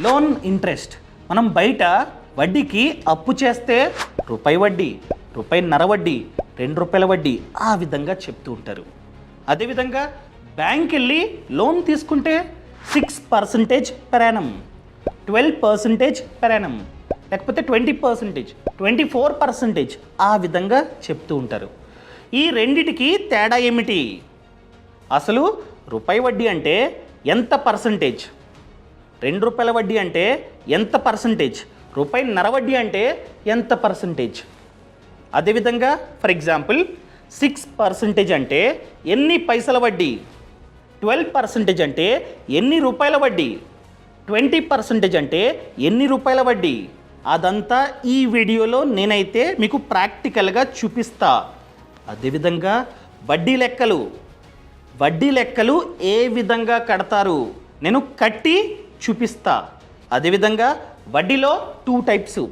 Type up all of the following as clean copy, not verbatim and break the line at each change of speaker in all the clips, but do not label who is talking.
Loan interest. మనం బయట వడ్డీకి అప్పు చేస్తే రూపాయి వడ్డీ, రూపాయిన్నర వడ్డీ, ₹2 వడ్డీ ఆ విధంగా చెప్తూ ఉంటారు. అదేవిధంగా బ్యాంక్ వెళ్ళి లోన్ తీసుకుంటే 6% పెర్ యానం, 12% పెర్ యానం, లేకపోతే 20%, 24% ఆ విధంగా చెప్తూ ఉంటారు. ఈ రెండిటికి తేడా ఏమిటి? అసలు రూపాయి వడ్డీ అంటే ఎంత పర్సంటేజ్, ₹2 వడ్డీ అంటే ఎంత పర్సంటేజ్, రూపాయిన్నర వడ్డీ అంటే ఎంత పర్సంటేజ్. అదేవిధంగా ఫర్ ఎగ్జాంపుల్ 6% అంటే ఎన్ని పైసల వడ్డీ, 12% అంటే ఎన్ని రూపాయల వడ్డీ, 20% అంటే ఎన్ని రూపాయల వడ్డీ, అదంతా ఈ వీడియోలో నేనైతే మీకు ప్రాక్టికల్గా చూపిస్తా. అదేవిధంగా వడ్డీ లెక్కలు ఏ విధంగా కడతారు నేను కట్టి చూపిస్తా. అదేవిధంగా వడ్డీలో 2 టైప్స్,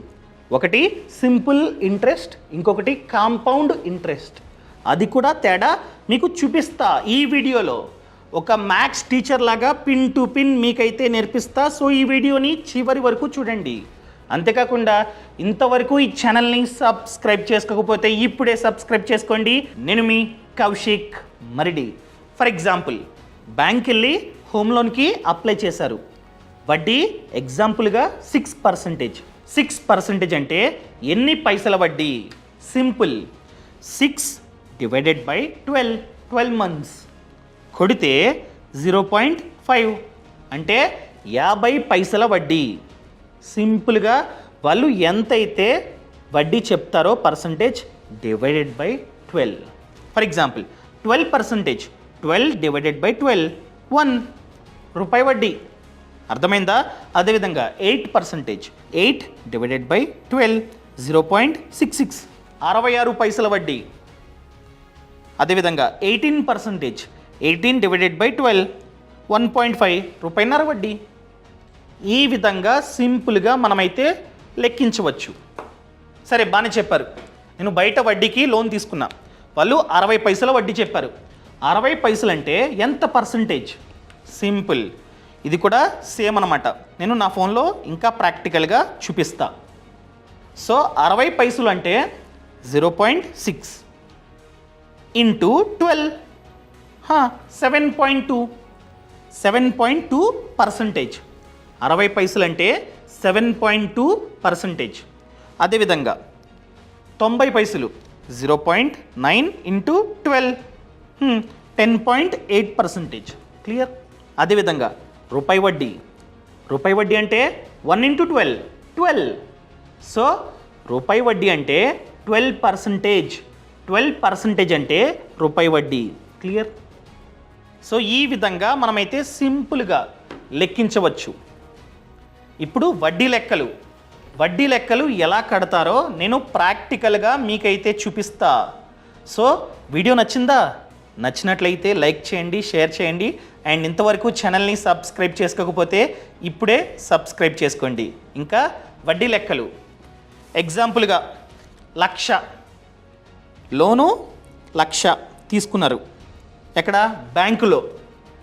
ఒకటి సింపుల్ ఇంట్రెస్ట్, ఇంకొకటి కాంపౌండ్ ఇంట్రెస్ట్. అది కూడా తేడా మీకు చూపిస్తా ఈ వీడియోలో. ఒక మ్యాథ్స్ టీచర్ లాగా పిన్ టు పిన్ మీకైతే నేర్పిస్తా. సో ఈ వీడియోని చివరి వరకు చూడండి. అంతేకాకుండా ఇంతవరకు ఈ ఛానల్ని సబ్స్క్రైబ్ చేసుకోకపోతే ఇప్పుడే సబ్స్క్రైబ్ చేసుకోండి. నేను మీ Kaushik Maridi. For example bank వెళ్ళి హోమ్ లోన్కి అప్లై చేశారు. వడ్డీ ఎగ్జాంపుల్గా 6%. 6% అంటే ఎన్ని పైసల వడ్డీ? సింపుల్, 6 డివైడెడ్ బై 12 మంత్స్ కొడితే 0.5 అంటే 50 పైసల వడ్డీ. సింపుల్గా వాళ్ళు ఎంతైతే వడ్డీ చెప్తారో percentage divided by 12. For example 12%, 12 divided by 12 ₹1 వడ్డీ. అర్థమైందా? అదేవిధంగా 8%, 8 డివైడెడ్ బై 12 0.66 66 పైసల వడ్డీ. అదేవిధంగా 18%, 18 డివైడెడ్ బై 12 1.5 ₹1.5 వడ్డీ. ఈ విధంగా సింపుల్గా మనమైతే లెక్కించవచ్చు. సరే బాగానే చెప్పారు. నేను బయట వడ్డీకి లోన్ తీసుకున్నా, వాళ్ళు 60 పైసల వడ్డీ చెప్పారు. 60 పైసలు అంటే ఎంత పర్సంటేజ్? సింపుల్, ఇది కూడా సేమ్ అనమాట. నేను నా ఫోన్లో ఇంకా ప్రాక్టికల్గా చూపిస్తా. సో 60 పైసలు అంటే 0.6 ఇంటూ 12 7.2%. 60 పైసలు అంటే 7.2%. అదేవిధంగా 90 పైసలు 0.9 ఇంటూ 12 10.8%. క్లియర్? అదేవిధంగా రూపాయి వడ్డీ అంటే 1 ఇంటూ 12. సో రూపాయి వడ్డీ అంటే 12%. 12% అంటే రూపాయి వడ్డీ. క్లియర్? సో ఈ విధంగా మనమైతే సింపుల్గా లెక్కించవచ్చు. ఇప్పుడు వడ్డీ లెక్కలు ఎలా కడతారో నేను ప్రాక్టికల్గా మీకైతే చూపిస్తా. సో వీడియో నచ్చినట్లయితే లైక్ చేయండి, షేర్ చేయండి. అండ్ ఇంతవరకు ఛానల్ని సబ్స్క్రైబ్ చేసుకోకపోతే ఇప్పుడే సబ్స్క్రైబ్ చేసుకోండి. ఇంకా వడ్డీ లెక్కలు ఎగ్జాంపుల్గా 1,00,000 లోను 1,00,000 తీసుకున్నారు. ఎక్కడ? బ్యాంకులో.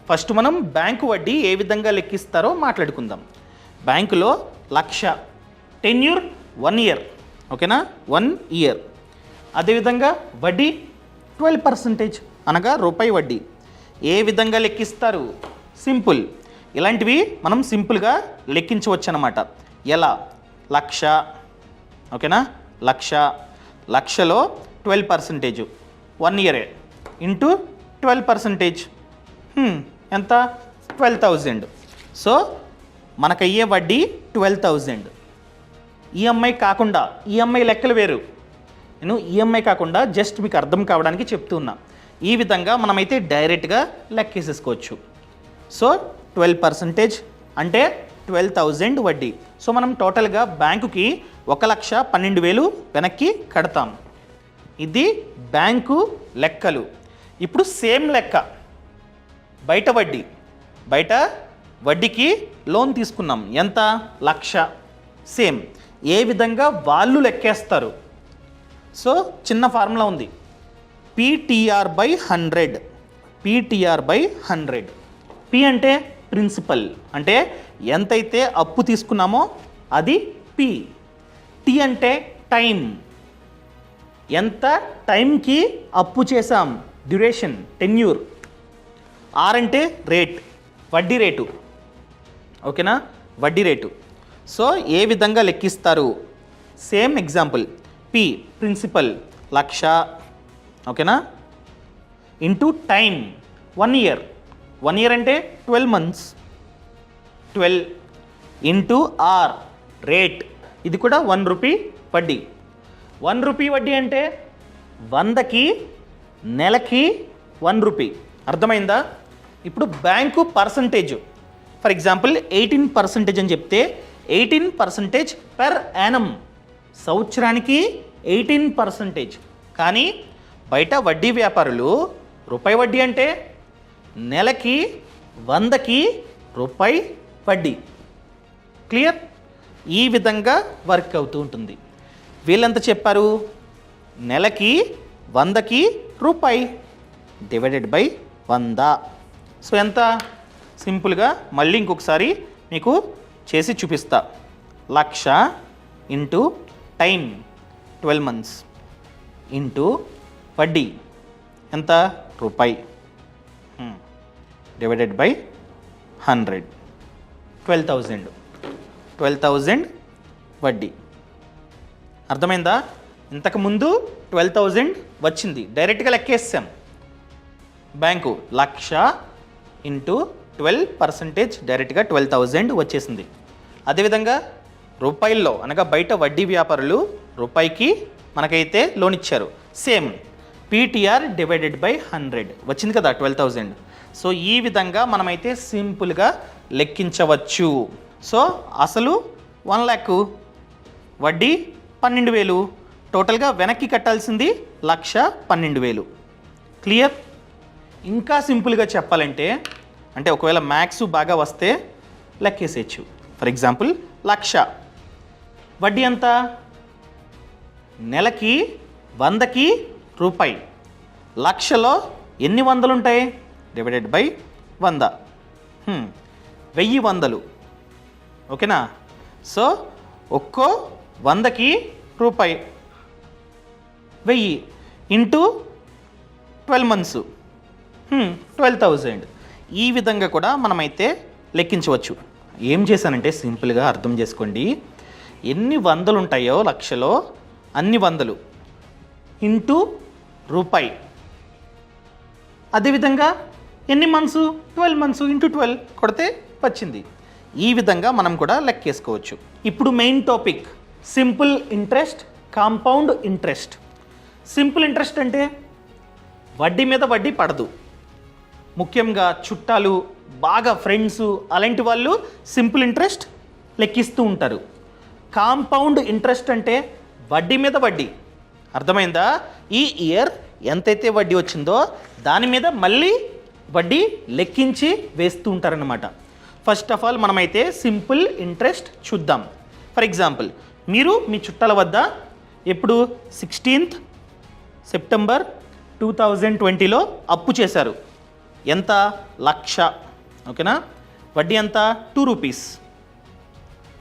ఫస్ట్ మనం బ్యాంకు వడ్డీ ఏ విధంగా లెక్కిస్తారో మాట్లాడుకుందాం. బ్యాంకులో 1,00,000, టెన్యూర్ 1 ఇయర్. ఓకేనా? 1 ఇయర్. అదేవిధంగా వడ్డీ 12%, అనగా రూపాయి వడ్డీ. ఏ విధంగా లెక్కిస్తారు? సింపుల్. ఇలాంటివి మనం సింపుల్గా లెక్కించవచ్చు అన్నమాట. ఎలా? 1,00,000. ఓకేనా? 1,00,000లో 12% 1 ఇయరే ఇంటూ 12% ఎంత? 12,000. సో మనకయ్యే వడ్డీ 12,000. ఈఎంఐ లెక్కలు వేరు. నేను ఈఎంఐ కాకుండా జస్ట్ మీకు అర్థం కావడానికి చెప్తున్నా. ఈ విధంగా మనమైతే డైరెక్ట్గా లెక్కేసేసుకోవచ్చు. సో 12% అంటే 12,000 వడ్డీ. సో మనం టోటల్గా బ్యాంకుకి 1,12,000 వెనక్కి కడతాం. ఇది బ్యాంకు లెక్కలు. ఇప్పుడు సేమ్ లెక్క బయట వడ్డీకి లోన్ తీసుకున్నాం. ఎంత? 1,00,000. సేమ్ ఏ విధంగా వాళ్ళు లెక్కేస్తారు? సో చిన్న ఫార్ములా ఉంది, PTR/100. P అంటే ప్రిన్సిపల్, అంటే ఎంతైతే అప్పు తీసుకున్నామో అది పి. టీ అంటే టైం, ఎంత టైంకి అప్పు చేసాం, డ్యూరేషన్, టెన్యూర్. ఆర్ అంటే రేట్, వడ్డీ రేటు. ఓకేనా, వడ్డీ రేటు. సో ఏ విధంగా లెక్కిస్తారు? సేమ్ ఎగ్జాంపుల్, పి ప్రిన్సిపల్ 1,00,000, ఓకేనా, ఇంటూ టైం 1 ఇయర్. 1 ఇయర్ అంటే 12 months. 12 ఇంటూ ఆర్ రేట్, ఇది కూడా 1 రూపీ వడ్డీ. 1 రూపీ వడ్డీ అంటే 100కి నెలకి 1 రూపీ. అర్థమైందా? ఇప్పుడు బ్యాంకు పర్సంటేజ్, ఫర్ ఎగ్జాంపుల్ 18% అని చెప్తే 18% పెర్ యానం, సంవత్సరానికి 18%. కానీ బయట వడ్డీ వ్యాపారులు రూపాయి వడ్డీ అంటే నెలకి 100కి రూపాయి వడ్డీ. క్లియర్? ఈ విధంగా వర్క్ అవుతూ ఉంటుంది. వీళ్ళెంత చెప్పారు? నెలకి 100కి రూపాయి డివైడెడ్ బై 100. సో ఎంత? సింపుల్గా మళ్ళీ ఇంకొకసారి మీకు చేసి చూపిస్తా. 1,00,000 ఇంటూ టైం 12 months ఇంటూ వడ్డీ ఎంత? రూపాయి డివైడెడ్ బై 100. 12,000 వడ్డీ. అర్థమైందా? ఇంతకుముందు 12,000 వచ్చింది, డైరెక్ట్గా లెక్కేసాం. బ్యాంకు 1,00,000 ఇంటూ 12% డైరెక్ట్గా 12,000 వచ్చేసింది. అదేవిధంగా రూపాయల్లో అనగా బయట వడ్డీ వ్యాపారులు రూపాయికి మనకైతే లోన్ ఇచ్చారు. సేమ్ పీటీఆర్ డివైడెడ్ బై 100 వచ్చింది కదా 12,000. సో ఈ విధంగా మనమైతే సింపుల్గా లెక్కించవచ్చు. సో అసలు 1,00,000, వడ్డీ 12,000, టోటల్గా వెనక్కి కట్టాల్సింది 1,12,000. క్లియర్? ఇంకా సింపుల్గా చెప్పాలంటే, అంటే ఒకవేళ మ్యాథ్స్ బాగా వస్తే లెక్కేసేయచ్చు. ఫర్ ఎగ్జాంపుల్ 1,00,000 వడ్డీ ఎంత? నెలకి 100కి రూపాయి. 1,00,000లో ఎన్ని వందలు ఉంటాయి? Divided by 100. 1000 వందలు. ఓకేనా? సో ఒక్కో 100కి రూపాయి, 1000 ఇంటూ 12 months 12,000. ఈ విధంగా కూడా మనమైతే లెక్కించవచ్చు. ఏం చేశానంటే సింపుల్గా అర్థం చేసుకోండి. ఎన్ని వందలు ఉంటాయో 1,00,000లో అన్ని వందలు ఇంటూ రూపాయి. అదేవిధంగా ఎన్ని మంత్స్? 12 months ఇంటూ 12 కొడితే వచ్చింది. ఈ విధంగా మనం కూడా లెక్కేసుకోవచ్చు. ఇప్పుడు main topic simple interest, compound interest. Simple interest అంటే వడ్డీ మీద వడ్డీ పడదు. ముఖ్యంగా చుట్టాలు, బాగా ఫ్రెండ్స్ అలాంటి వాళ్ళు సింపుల్ ఇంట్రెస్ట్ లెక్కిస్తూ ఉంటారు. కాంపౌండ్ ఇంట్రెస్ట్ అంటే వడ్డీ మీద వడ్డీ. అర్థమైందా? ఈ ఇయర్ ఎంతైతే వడ్డీ వచ్చిందో దాని మీద మళ్ళీ వడ్డీ లెక్కించి వేస్తూ ఉంటారన్నమాట. ఫస్ట్ ఆఫ్ ఆల్ మనమైతే సింపుల్ ఇంట్రెస్ట్ చూద్దాం. ఫర్ ఎగ్జాంపుల్, మీరు మీ చుట్టాల వద్ద ఎప్పుడు 16th September 2020లో అప్పు చేశారు. ఎంత? 1,00,000. ఓకేనా? వడ్డీ ఎంత? 2 rupees.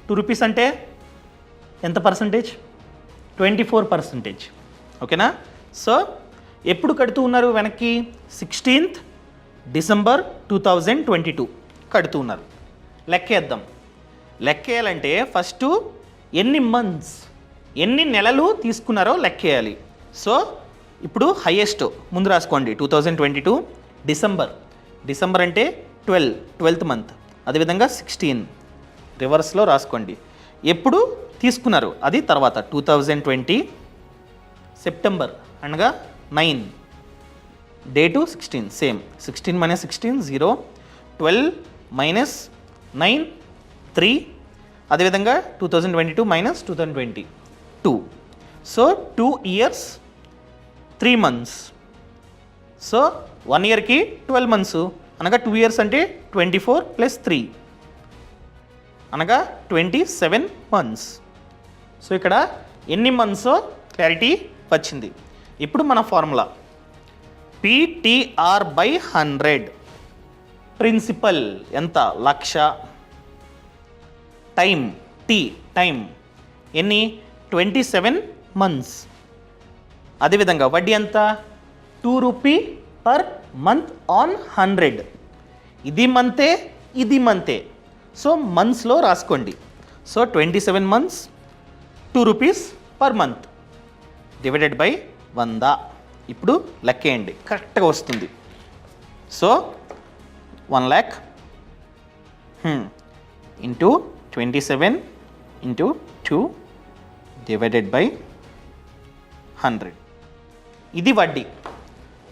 2 rupees అంటే ఎంత పర్సంటేజ్? 24%. ఓకేనా? సో ఎప్పుడు కడుతూ ఉన్నారు వెనక్కి? 16th December 2022 కడుతూ ఉన్నారు. లెక్కేద్దాం. లెక్కేయాలంటే ఫస్ట్ ఎన్ని మంత్స్, ఎన్ని నెలలు తీసుకున్నారో లెక్కేయాలి. సో ఇప్పుడు హైయెస్ట్ ముందు రాసుకోండి. 2022 డిసెంబర్ అంటే 12th month. అదేవిధంగా 16 రివర్స్లో రాసుకోండి. ఎప్పుడు తీసుకున్నారు అది తర్వాత. 2020 సెప్టెంబర్ అనగా 9, డేటు 16 సేమ్. 16 - 16 0, 12 - 9 3. అదేవిధంగా 2022 - 2022. So 2 years 3 months. So 1 yearకి 12 months అనగా 2 years అంటే 24 + 3 అనగా 27 months. సో ఇక్కడ ఎన్ని మంత్సో క్లారిటీ వచ్చింది. ఇప్పుడు మన ఫార్ములా PTR/100. ప్రిన్సిపల్ ఎంత? 1,00,000 టైం, టైం ఎన్ని 27 months. అదేవిధంగా వడ్డీ ఎంత 2 రూపీ పర్ మంత్ ఆన్ 100. ఇది మంతే, ఇది మంతే. సో మంత్స్లో రాసుకోండి. So 27 months 2 rupees per month divided by 100. ఇప్పుడు లెక్కేయండి, కరెక్ట్గా వస్తుంది. So 1 lakh into 27 into 2 divided by 100. ఇది వడ్డీ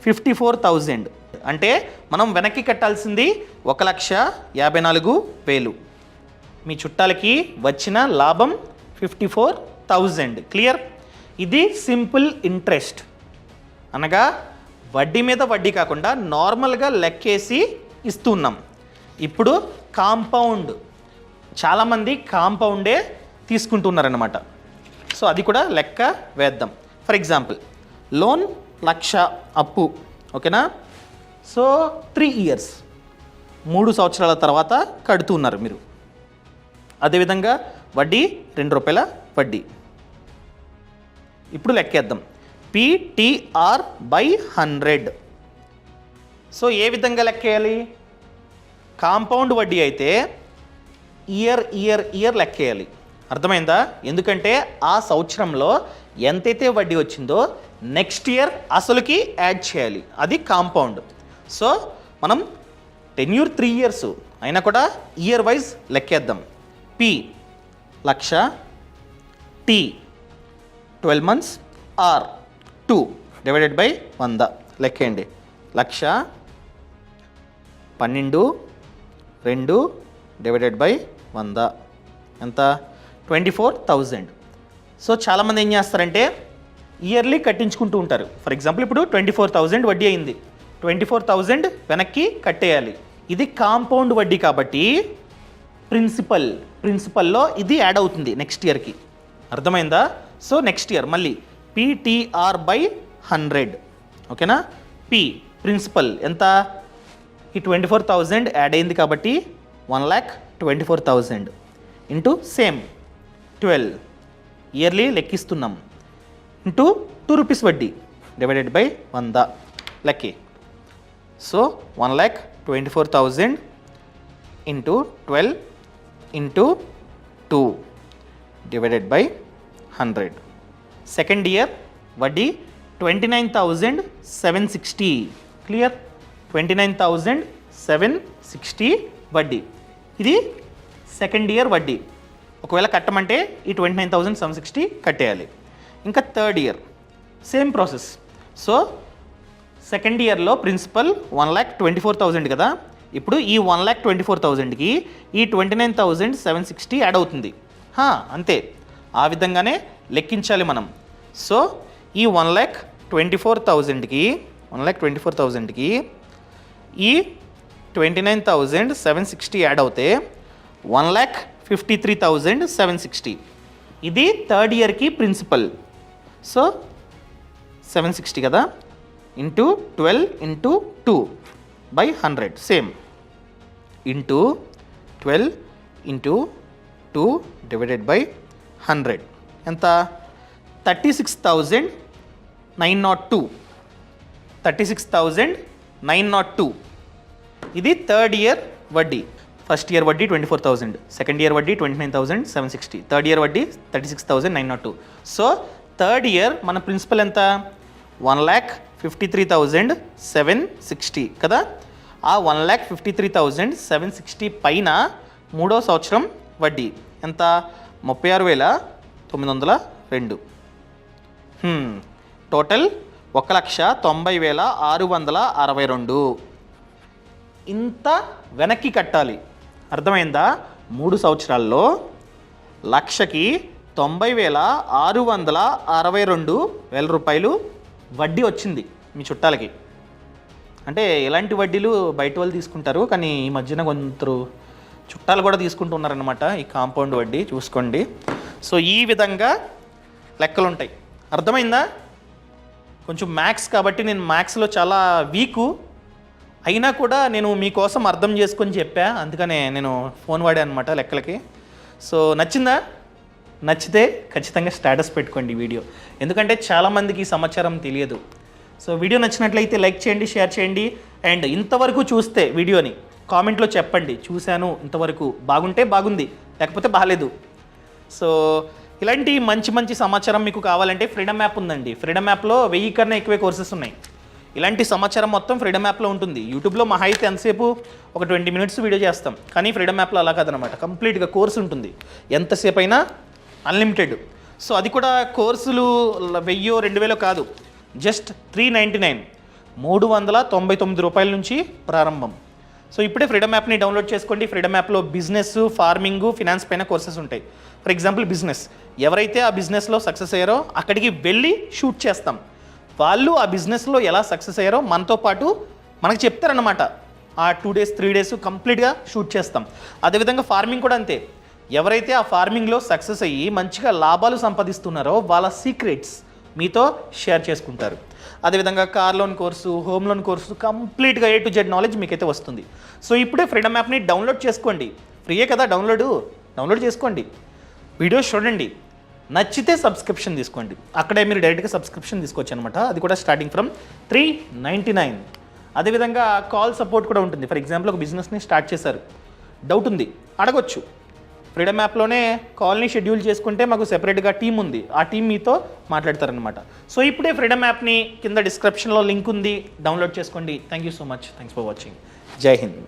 54,000. అంటే మనం వెనక్కి కట్టాల్సింది 1,54,000. మీ చుట్టాలకి వచ్చిన లాభం 54,000. క్లియర్? ఇది సింపుల్ ఇంట్రెస్ట్, అనగా వడ్డీ మీద వడ్డీ కాకుండా నార్మల్గా లెక్కేసి ఇస్తున్నాం. ఇప్పుడు కాంపౌండ్, చాలామంది కాంపౌండే తీసుకుంటున్నారన్నమాట. సో అది కూడా లెక్క వేద్దాం. ఫర్ ఎగ్జాంపుల్ లోన్ 1,00,000 అప్పు, ఓకేనా? సో 3 years 3 సంవత్సరాల తర్వాత కడుతున్నారు మీరు. అదేవిధంగా వడ్డీ 2 రూపాయల వడ్డీ. ఇప్పుడు లెక్కేద్దాం. PTR by 100. సో ఏ విధంగా లెక్కేయాలి? కాంపౌండ్ వడ్డీ అయితే ఇయర్ లెక్కేయాలి. అర్థమైందా? ఎందుకంటే ఆ సంవత్సరంలో ఎంతైతే వడ్డీ వచ్చిందో నెక్స్ట్ ఇయర్ అసలుకి యాడ్ చేయాలి. అది కాంపౌండ్. సో మనం టెన్యూర్ 3 years అయినా కూడా ఇయర్ వైజ్ లెక్కేద్దాం. P 1,00,000, T 12 months, R 2 divided by 100. లెక్కేయండి. 1,00,000 12 2 డివైడెడ్ బై 100 ఎంత? 24,000. సో చాలామంది ఏం చేస్తారంటే ఇయర్లీ కట్టించుకుంటూ ఉంటారు. ఫర్ ఎగ్జాంపుల్ ఇప్పుడు 24,000 వడ్డీ అయింది, 24,000 వెనక్కి కట్టేయాలి. ఇది కాంపౌండ్ వడ్డీ కాబట్టి ప్రిన్సిపల్లో ఇది యాడ్ అవుతుంది నెక్స్ట్ ఇయర్కి. అర్థమైందా? సో నెక్స్ట్ ఇయర్ మళ్ళీ PTR బై 100, ఓకేనా? P ప్రిన్సిపల్ ఎంత? ఈ 24,000 యాడ్ అయింది కాబట్టి 1,24,000 ఇంటూ సేమ్ 12 ఇయర్లీ లెక్కిస్తున్నాం ఇంటూ 2 రూపీస్ వడ్డీ డివైడెడ్ బై 100 లెక్కి. So 1,24,000 into 12 into 2 divided by 100. Second year వడ్డీ 29,760. క్లియర్? 29,760 వడ్డీ. ఇది సెకండ్ ఇయర్ వడ్డీ. ఒకవేళ కట్టమంటే ఈ 29,760 కట్టేయాలి. ఇంకా third year same process. So second ఇయర్లో ప్రిన్సిపల్ 1,24,000 కదా. ఇప్పుడు ఈ 1,24,000కి ఈ 29,760 యాడ్ అవుతుంది. అంతే, ఆ విధంగానే లెక్కించాలి మనం. సో ఈ 1,24,000కి ఈ 29,760 యాడ్ అవుతే 1,53,760. ఇది థర్డ్ ఇయర్కి ప్రిన్సిపల్. సో 760 కదా, into 12 into 2 by 100 same into 12 into 2 divided by 100 ఎంత? 36,902. 36,902. ఇది థర్డ్ ఇయర్ వడ్డీ. ఫస్ట్ ఇయర్ వడ్డీ 24,000, సెకండ్ ఇయర్ వడ్డీ 29,760, థర్డ్ ఇయర్ వడ్డీ 36,902. సో థర్డ్ ఇయర్ మన ప్రిన్సిపల్ ఎంత? 1,53,760 కదా. ఆ 1,53,760 పైన మూడో సంవత్సరం వడ్డీ ఎంత? 36,902. టోటల్ 1,90,662. ఇంత వెనక్కి కట్టాలి. అర్థమైందా? 3 సంవత్సరాల్లో 1,90,662 రూపాయలు వడ్డీ వచ్చింది మీ చుట్టాలకి. అంటే ఎలాంటి వడ్డీలు బయట వాళ్ళు తీసుకుంటారు, కానీ ఈ మధ్యన కొందరు చుట్టాలు కూడా తీసుకుంటున్నారనమాట ఈ కాంపౌండ్ వడ్డీ. చూసుకోండి. సో ఈ విధంగా లెక్కలు ఉంటాయి. అర్థమైందా? కొంచెం మ్యాథ్స్ కాబట్టి నేను మ్యాథ్స్లో చాలా వీకు అయినా కూడా నేను మీకోసం అర్థం చేసుకొని చెప్పా, అందుకనే నేను ఫోన్ వాడా అనమాట లెక్కలకి. సో నచ్చితే ఖచ్చితంగా స్టేటస్ పెట్టుకోండి ఈ వీడియో, ఎందుకంటే చాలామందికి ఈ సమాచారం తెలియదు. సో వీడియో నచ్చినట్లయితే లైక్ చేయండి, షేర్ చేయండి. అండ్ ఇంతవరకు చూస్తే వీడియోని కామెంట్లో చెప్పండి, చూశాను ఇంతవరకు, బాగుంటే బాగుంది, లేకపోతే బాగాలేదు. సో ఇలాంటి మంచి సమాచారం మీకు కావాలంటే ఫ్రీడమ్ యాప్ ఉందండి. ఫ్రీడమ్ యాప్లో 1000 కన్నా ఎక్కువే కోర్సెస్ ఉన్నాయి. ఇలాంటి సమాచారం మొత్తం ఫ్రీడమ్ యాప్లో ఉంటుంది. యూట్యూబ్లో మహా అయితే ఎంతసేపు ఒక 20 మినిట్స్ వీడియో చేస్తాం, కానీ ఫ్రీడమ్ యాప్లో అలా కాదనమాట. కంప్లీట్గా కోర్సు ఉంటుంది, ఎంతసేపు అయినా అన్లిమిటెడ్. సో అది కూడా కోర్సులు 1000 2000 కాదు, జస్ట్ 399 399 రూపాయల నుంచి ప్రారంభం. సో ఇప్పుడే ఫ్రీడమ్ యాప్ని డౌన్లోడ్ చేసుకోండి. ఫ్రీడమ్ యాప్లో బిజినెస్, ఫార్మింగ్, ఫినాన్స్ పైన కోర్సెస్ ఉంటాయి. ఫర్ ఎగ్జాంపుల్ బిజినెస్, ఎవరైతే ఆ బిజినెస్లో సక్సెస్ అయ్యారో అక్కడికి వెళ్ళి షూట్ చేస్తాం. వాళ్ళు ఆ బిజినెస్లో ఎలా సక్సెస్ అయ్యారో మనతో పాటు మనకు చెప్తారన్నమాట. ఆ 2 days 3 days కంప్లీట్గా షూట్ చేస్తాం. అదేవిధంగా ఫార్మింగ్ కూడా అంతే. ఎవరైతే ఆ ఫార్మింగ్లో సక్సెస్ అయ్యి మంచిగా లాభాలు సంపాదిస్తున్నారో వాళ్ళ సీక్రెట్స్ మీతో షేర్ చేసుకుంటారు. అదేవిధంగా car loan course, home loan course, కంప్లీట్గా A to Z నాలెడ్జ్ మీకైతే వస్తుంది. సో ఇప్పుడే ఫ్రీడమ్ యాప్ని డౌన్లోడ్ చేసుకోండి. ఫ్రీయే కదా డౌన్లోడ్ చేసుకోండి. వీడియోస్ చూడండి, నచ్చితే సబ్స్క్రిప్షన్ తీసుకోండి. అక్కడే మీరు డైరెక్ట్గా సబ్స్క్రిప్షన్ తీసుకోవచ్చు అనమాట. అది కూడా స్టార్టింగ్ ఫ్రమ్ 399. అదేవిధంగా కాల్ సపోర్ట్ కూడా ఉంటుంది. ఫర్ ఎగ్జాంపుల్ ఒక బిజినెస్ని స్టార్ట్ చేశారు, డౌట్ ఉంది, అడగొచ్చు. ఫ్రీడమ్ యాప్లోనే కాల్ని షెడ్యూల్ చేసుకుంటే మాకు సెపరేట్గా టీం ఉంది, ఆ టీం మీతో మాట్లాడతారనమాట. సో ఇప్పుడే ఫ్రీడమ్ యాప్ని కింద డిస్క్రిప్షన్లో లింక్ ఉంది, డౌన్లోడ్ చేసుకోండి. Thank you so much, thanks for watching. జై హింద్.